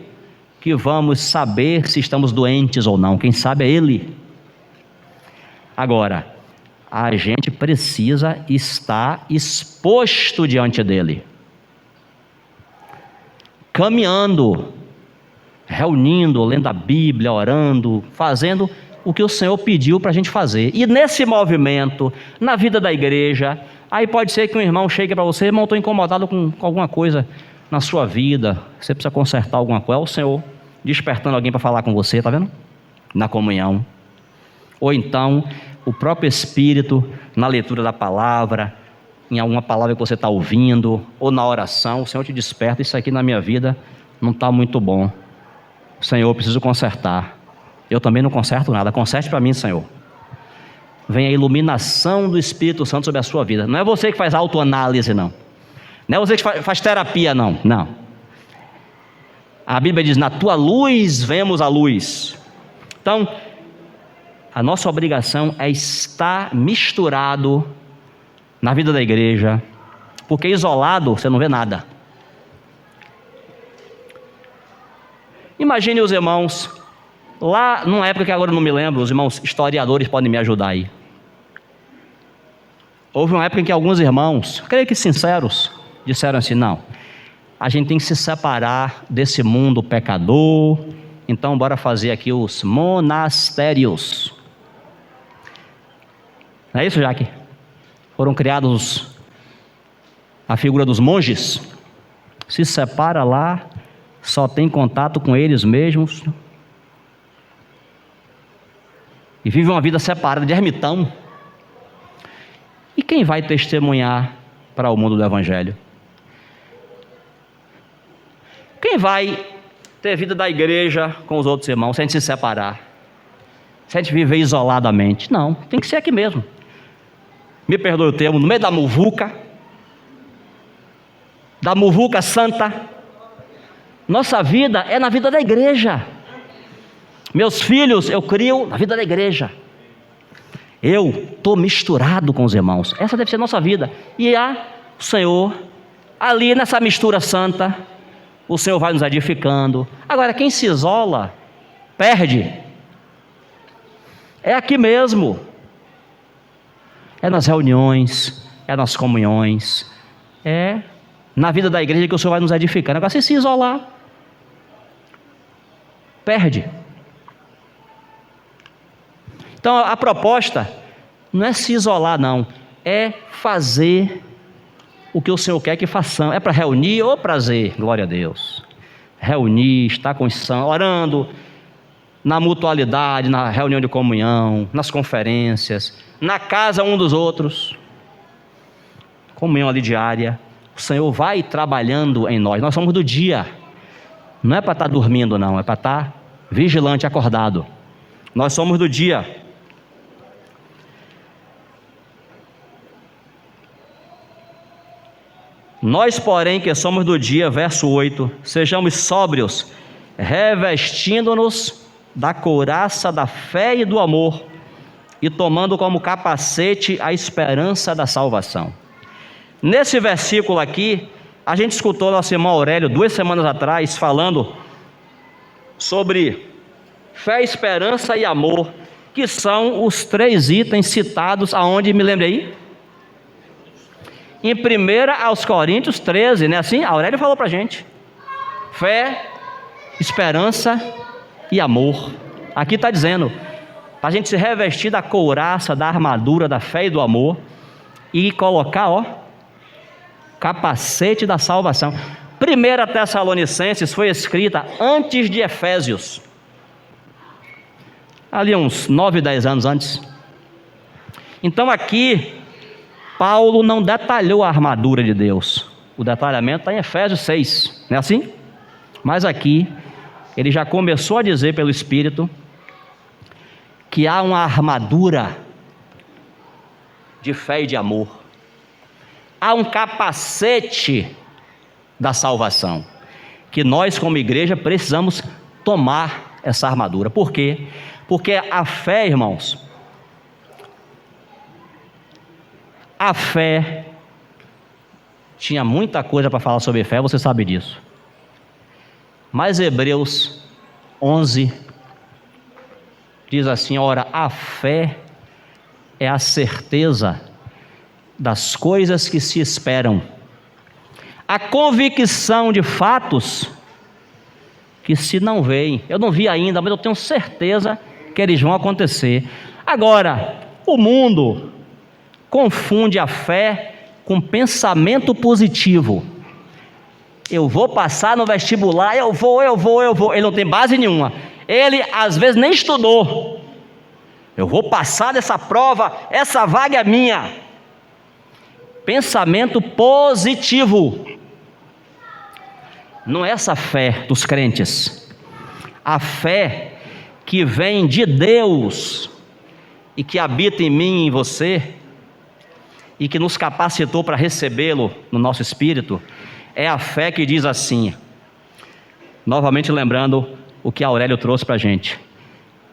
que vamos saber se estamos doentes ou não, quem sabe é Ele. Agora, a gente precisa estar exposto diante dEle, caminhando, reunindo, lendo a Bíblia, orando, fazendo o que o Senhor pediu para a gente fazer. E nesse movimento, na vida da igreja, aí pode ser que um irmão chegue para você: irmão, estou incomodado com alguma coisa na sua vida, você precisa consertar alguma coisa. É o Senhor despertando alguém para falar com você, está vendo? Na comunhão. Ou então, o próprio Espírito, na leitura da palavra, em alguma palavra que você está ouvindo, ou na oração, o Senhor te desperta: isso aqui na minha vida não está muito bom, Senhor, eu preciso consertar. Eu também não conserto nada, conserte para mim, Senhor. Vem a iluminação do Espírito Santo sobre a sua vida. Não é você que faz autoanálise, não. Não é você que faz terapia, não. Não. A Bíblia diz: na tua luz vemos a luz. Então, a nossa obrigação é estar misturado na vida da igreja, porque isolado você não vê nada. Imagine os irmãos, lá numa época que agora eu não me lembro, os irmãos historiadores podem me ajudar aí. Houve uma época em que alguns irmãos, creio que sinceros, disseram assim: não, a gente tem que se separar desse mundo pecador, então bora fazer aqui os monastérios. Não é isso, Jaque? Foram criados a figura dos monges, se separa lá, só tem contato com eles mesmos, e vive uma vida separada de ermitão. E quem vai testemunhar para o mundo do Evangelho? Quem vai ter vida da igreja com os outros irmãos, se a gente se separar, se a gente viver isoladamente? Não, tem que ser aqui mesmo. Me perdoe o termo, no meio da muvuca santa. Nossa vida é na vida da igreja. Meus filhos, eu crio na vida da igreja. Eu estou misturado com os irmãos. Essa deve ser a nossa vida. E o Senhor, ali nessa mistura santa, o Senhor vai nos edificando. Agora, quem se isola, perde. É aqui mesmo. É nas reuniões, é nas comunhões, é na vida da igreja que o Senhor vai nos edificando. Agora, se isolar, perde. Então, a proposta não é se isolar, não. É fazer o que o Senhor quer que façamos. É para reunir ou prazer, glória a Deus. Reunir, estar com os santos, orando, na mutualidade, na reunião de comunhão, nas conferências, na casa um dos outros. Comunhão ali diária. O Senhor vai trabalhando em nós. Nós somos do dia. Não é para estar dormindo, não. É para estar vigilante, acordado. Nós somos do dia. Nós, porém, que somos do dia, verso 8, sejamos sóbrios, revestindo-nos da couraça da fé e do amor, e tomando como capacete a esperança da salvação. Nesse versículo aqui, a gente escutou nosso irmão Aurélio 2 semanas atrás falando sobre fé, esperança e amor, que são os 3 itens citados aonde, me lembre aí? Em 1 aos Coríntios 13, né? Assim, Aurélio falou para a gente: fé, esperança e amor. Aqui está dizendo para a gente se revestir da couraça, da armadura, da fé e do amor, e colocar, capacete da salvação. 1 Tessalonicenses foi escrita antes de Efésios, ali uns 9, 10 anos antes. Então aqui Paulo não detalhou a armadura de Deus. O detalhamento está em Efésios 6, não é assim? Mas aqui, ele já começou a dizer pelo Espírito que há uma armadura de fé e de amor. Há um capacete da salvação, que nós como igreja precisamos tomar essa armadura. Por quê? Porque a fé, irmãos, a fé, tinha muita coisa para falar sobre fé, você sabe disso. Mas Hebreus 11 diz assim: ora, a fé é a certeza das coisas que se esperam, a convicção de fatos que se não veem. Eu não vi ainda, mas eu tenho certeza que eles vão acontecer. Agora, o mundo confunde a fé com pensamento positivo. Eu vou passar no vestibular, eu vou. Ele não tem base nenhuma. Ele às vezes nem estudou. Eu vou passar dessa prova, essa vaga é minha. Pensamento positivo. Não é essa fé dos crentes. A fé que vem de Deus e que habita em mim e em você, e que nos capacitou para recebê-lo no nosso espírito, é a fé que diz assim, novamente lembrando o que Aurélio trouxe para a gente.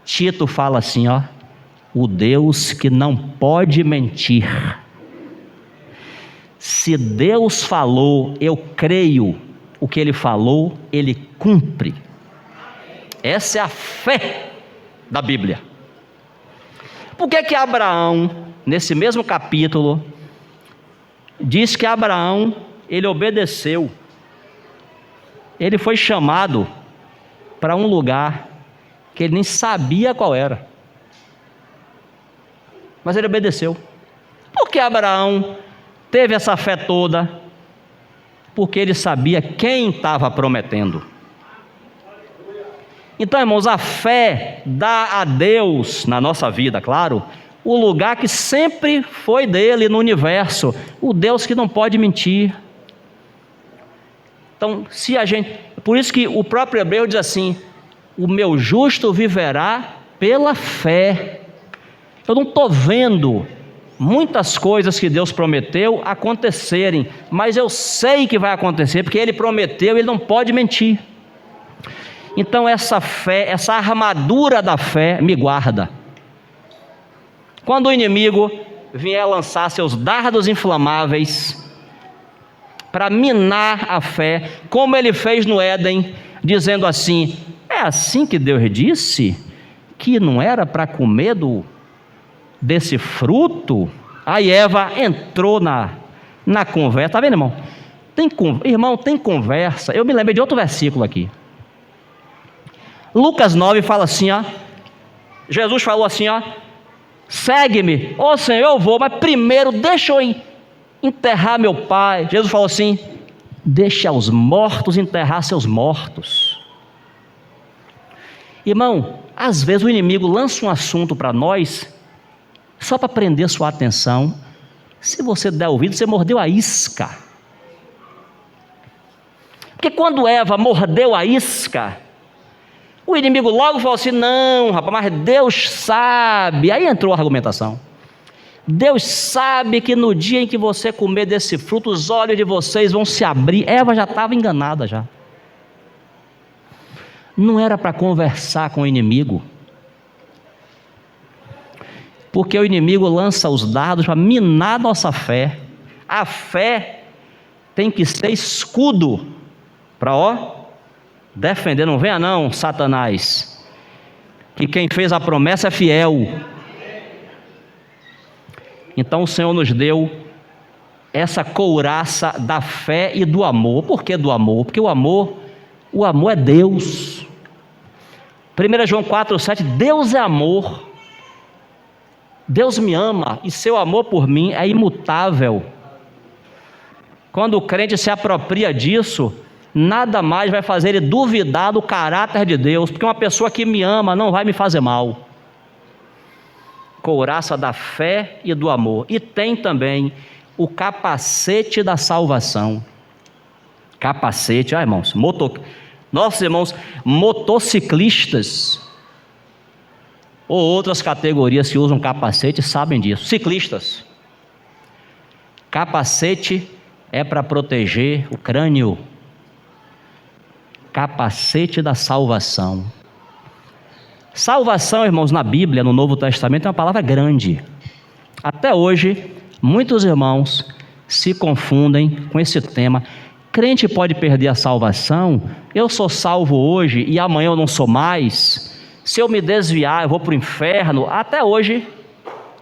Tito fala assim, o Deus que não pode mentir. Se Deus falou, eu creio, o que Ele falou, Ele cumpre. Essa é a fé da Bíblia. Por que Abraão, nesse mesmo capítulo, diz que Abraão, ele obedeceu? Ele foi chamado para um lugar que ele nem sabia qual era, mas ele obedeceu. Por que Abraão teve essa fé toda? Porque ele sabia quem estava prometendo. Então, irmãos, a fé dá a Deus, na nossa vida, claro, o lugar que sempre foi dele no universo, o Deus que não pode mentir. Então, por isso que o próprio Hebreu diz assim: o meu justo viverá pela fé. Eu não estou vendo muitas coisas que Deus prometeu acontecerem, mas eu sei que vai acontecer, porque Ele prometeu, Ele não pode mentir. Então essa fé, essa armadura da fé me guarda. Quando o inimigo vier lançar seus dardos inflamáveis para minar a fé, como ele fez no Éden, dizendo assim: é assim que Deus disse que não era para comer desse fruto? Aí Eva entrou na conversa. Está vendo, irmão? Tem conversa. Eu me lembrei de outro versículo aqui. Lucas 9 fala assim, ó. Jesus falou assim, ó: segue-me. Ô Senhor, eu vou, mas primeiro deixa eu enterrar meu pai. Jesus falou assim: deixa os mortos enterrar seus mortos. Irmão, às vezes o inimigo lança um assunto para nós só para prender sua atenção. Se você der ouvido, você mordeu a isca. Porque quando Eva mordeu a isca, o inimigo logo falou assim: não, rapaz, mas Deus sabe. Aí entrou a argumentação. Deus sabe que no dia em que você comer desse fruto, os olhos de vocês vão se abrir. Eva já estava enganada já. Não era para conversar com o inimigo, porque o inimigo lança os dardos para minar nossa fé. A fé tem que ser escudo para defender. Não venha não, Satanás, que quem fez a promessa é fiel. Então o Senhor nos deu essa couraça da fé e do amor. Por que do amor? Porque o amor é Deus. 1 João 4,7, Deus é amor. Deus me ama e seu amor por mim é imutável. Quando o crente se apropria disso, nada mais vai fazer ele duvidar do caráter de Deus, porque uma pessoa que me ama não vai me fazer mal. Couraça da fé e do amor. E tem também o capacete da salvação. Capacete, irmãos, nossos irmãos motociclistas ou outras categorias que usam capacete sabem disso. Ciclistas. Capacete é para proteger o crânio. Capacete da salvação. Salvação, irmãos, na Bíblia, no Novo Testamento, é uma palavra grande. Até hoje, muitos irmãos se confundem com esse tema. Crente pode perder a salvação? Eu sou salvo hoje e amanhã eu não sou mais? Se eu me desviar, eu vou para o inferno? Até hoje,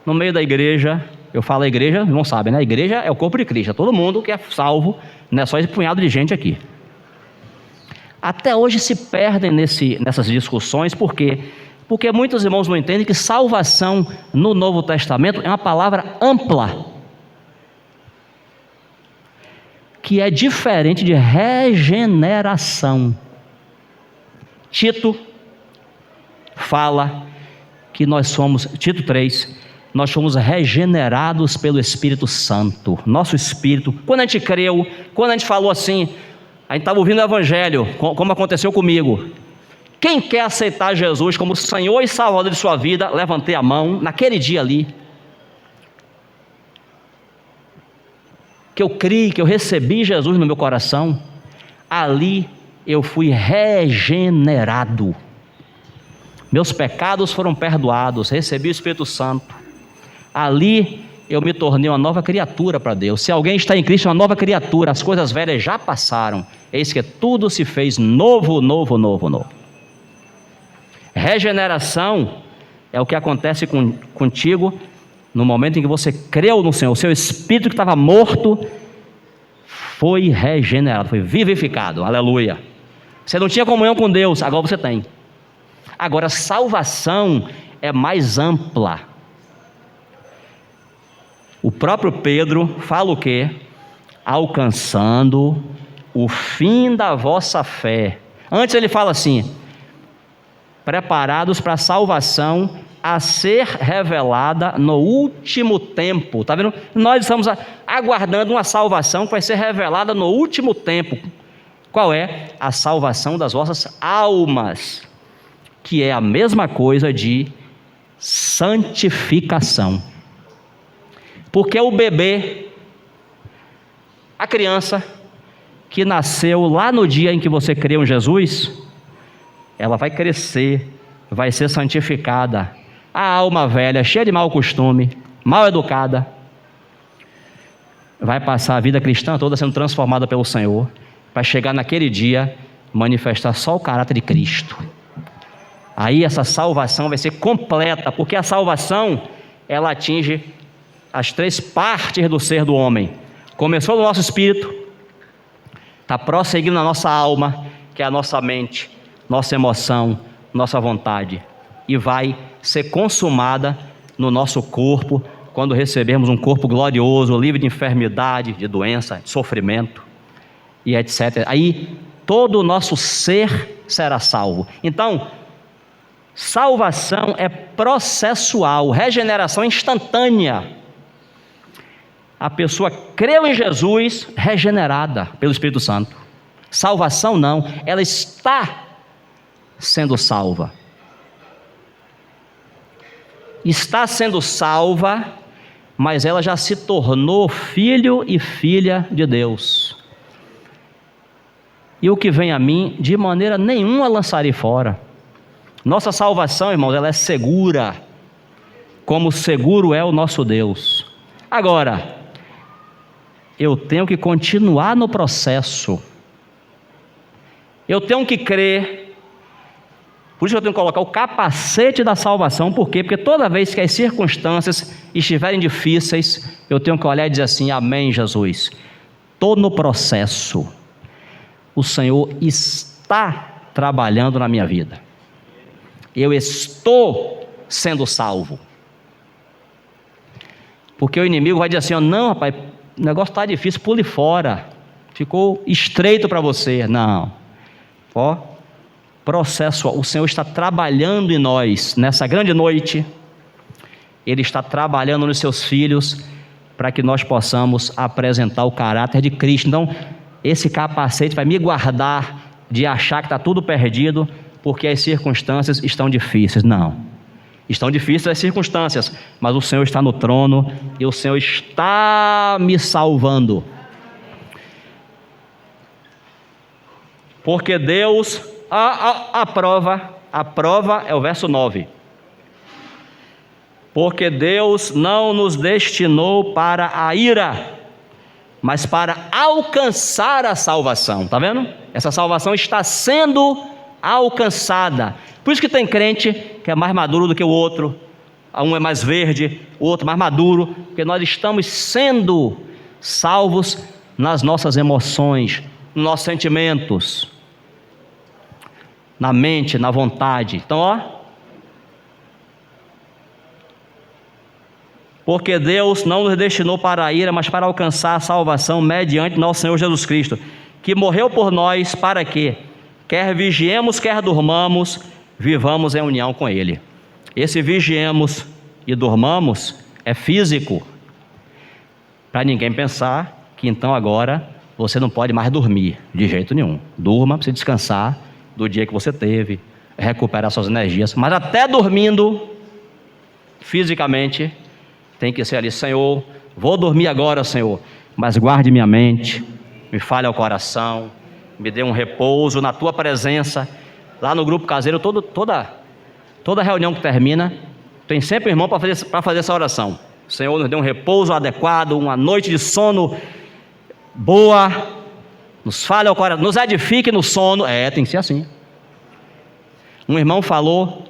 no meio da igreja, eu falo a igreja, não sabem, né? A igreja é o corpo de Cristo, é todo mundo que é salvo, não é só esse punhado de gente aqui. Até hoje se perdem nessas discussões. Por quê? Porque muitos irmãos não entendem que salvação no Novo Testamento é uma palavra ampla, que é diferente de regeneração. Tito fala que nós somos, Tito 3, nós fomos regenerados pelo Espírito Santo. Nosso espírito, quando a gente creu, quando a gente falou assim, a gente estava ouvindo o Evangelho, como aconteceu comigo. Quem quer aceitar Jesus como Senhor e Salvador de sua vida, levantei a mão naquele dia ali. Que eu criei, que eu recebi Jesus no meu coração. Ali eu fui regenerado. Meus pecados foram perdoados, recebi o Espírito Santo. Ali eu me tornei uma nova criatura para Deus. Se alguém está em Cristo, é uma nova criatura. As coisas velhas já passaram. Eis que tudo se fez novo, novo, novo, novo. Regeneração é o que acontece contigo no momento em que você creu no Senhor. O seu espírito que estava morto foi regenerado, foi vivificado. Aleluia. Você não tinha comunhão com Deus, agora você tem. Agora, salvação é mais ampla. O próprio Pedro fala o quê? Alcançando o fim da vossa fé. Antes ele fala assim: preparados para a salvação a ser revelada no último tempo. Está vendo? Nós estamos aguardando uma salvação que vai ser revelada no último tempo. Qual é? A salvação das vossas almas, que é a mesma coisa de santificação. Porque o bebê, a criança que nasceu lá no dia em que você creu em Jesus, ela vai crescer, vai ser santificada. A alma velha, cheia de mau costume, mal educada, vai passar a vida cristã toda sendo transformada pelo Senhor, para chegar naquele dia, manifestar só o caráter de Cristo. Aí essa salvação vai ser completa, porque a salvação, ela atinge as 3 partes do ser do homem. Começou no nosso espírito, está prosseguindo na nossa alma, que é a nossa mente, nossa emoção, nossa vontade, e vai ser consumada no nosso corpo, quando recebermos um corpo glorioso, livre de enfermidade, de doença, de sofrimento, e etc. Aí todo o nosso ser será salvo. Então, salvação é processual, regeneração instantânea. A pessoa creu em Jesus, regenerada pelo Espírito Santo. Salvação não, ela está sendo salva. Está sendo salva, mas ela já se tornou filho e filha de Deus. E o que vem a mim, de maneira nenhuma lançarei fora. Nossa salvação, irmãos, ela é segura, como seguro é o nosso Deus. Agora, eu tenho que continuar no processo. Eu tenho que crer. Por isso eu tenho que colocar o capacete da salvação. Por quê? Porque toda vez que as circunstâncias estiverem difíceis, eu tenho que olhar e dizer assim: amém, Jesus, estou no processo. O Senhor está trabalhando na minha vida. Eu estou sendo salvo. Porque o inimigo vai dizer assim: oh, não, rapaz, o negócio está difícil, pule fora. Ficou estreito para você. Não. Ó, processo, o Senhor está trabalhando em nós, nessa grande noite, Ele está trabalhando nos seus filhos, para que nós possamos apresentar o caráter de Cristo. Então, esse capacete vai me guardar de achar que está tudo perdido, porque as circunstâncias estão difíceis. Não, estão difíceis as circunstâncias, mas o Senhor está no trono, e o Senhor está me salvando, porque Deus... A prova é o verso 9. Porque Deus não nos destinou para a ira, mas para alcançar a salvação. Está vendo? Essa salvação está sendo alcançada. Por isso que tem crente que é mais maduro do que o outro. Um é mais verde, o outro mais maduro, porque nós estamos sendo salvos nas nossas emoções, nos nossos sentimentos, na mente, na vontade. Então, ó, porque Deus não nos destinou para a ira, mas para alcançar a salvação mediante nosso Senhor Jesus Cristo, que morreu por nós para que, quer vigiemos, quer durmamos, vivamos em união com Ele. Esse vigiemos e durmamos é físico, para ninguém pensar que então agora você não pode mais dormir, de jeito nenhum. Durma para você descansar do dia que você teve, recuperar suas energias, mas até dormindo, fisicamente, tem que ser ali: Senhor, vou dormir agora, Senhor, mas guarde minha mente, me fale ao coração, me dê um repouso na Tua presença. Lá no grupo caseiro, toda reunião que termina, tem sempre um irmão para fazer essa oração: Senhor, nos dê um repouso adequado, uma noite de sono boa, nos fale ao coração, nos edifique no sono. Tem que ser assim. Um irmão falou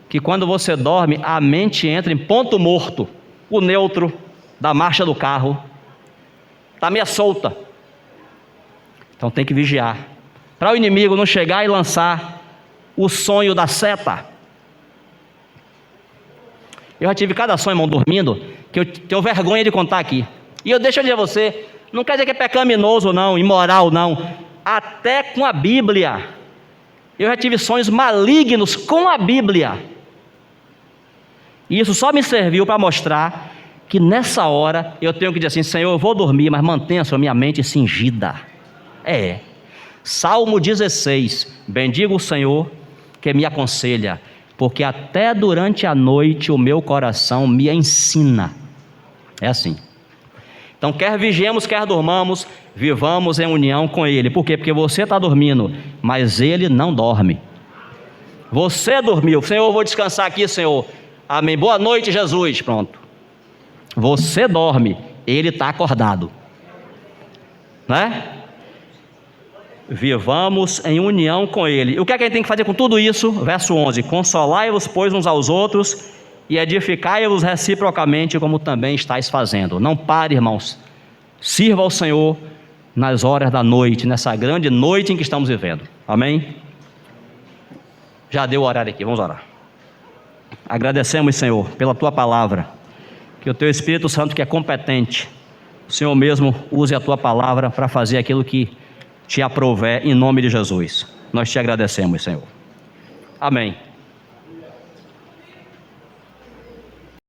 que quando você dorme, a mente entra em ponto morto, o neutro da marcha do carro está meio solta. Então tem que vigiar, para o inimigo não chegar e lançar o sonho da seta. Eu já tive cada sonho, irmão, dormindo, que eu tenho vergonha de contar aqui. E eu deixo dizer a você, não quer dizer que é pecaminoso não, imoral não, até com a Bíblia. Eu já tive sonhos malignos com a Bíblia. E isso só me serviu para mostrar que nessa hora eu tenho que dizer assim: Senhor, eu vou dormir, mas mantenha a minha mente cingida. Salmo 16: bendigo o Senhor que me aconselha, porque até durante a noite o meu coração me ensina. É assim. Então, quer vigiemos, quer dormamos, vivamos em união com Ele. Por quê? Porque você está dormindo, mas Ele não dorme. Você dormiu. Senhor, eu vou descansar aqui, Senhor. Amém. Boa noite, Jesus. Pronto. Você dorme, Ele está acordado. Né? Vivamos em união com Ele. E o que é que a gente tem que fazer com tudo isso? Verso 11: consolai-vos, pois, uns aos outros, e edificai-vos reciprocamente, como também estáis fazendo. Não pare, irmãos. Sirva ao Senhor nas horas da noite, nessa grande noite em que estamos vivendo. Amém? Já deu o horário aqui, vamos orar. Agradecemos, Senhor, pela Tua palavra. Que o Teu Espírito Santo, que é competente, o Senhor mesmo use a Tua palavra para fazer aquilo que Te aprouver, em nome de Jesus. Nós Te agradecemos, Senhor. Amém.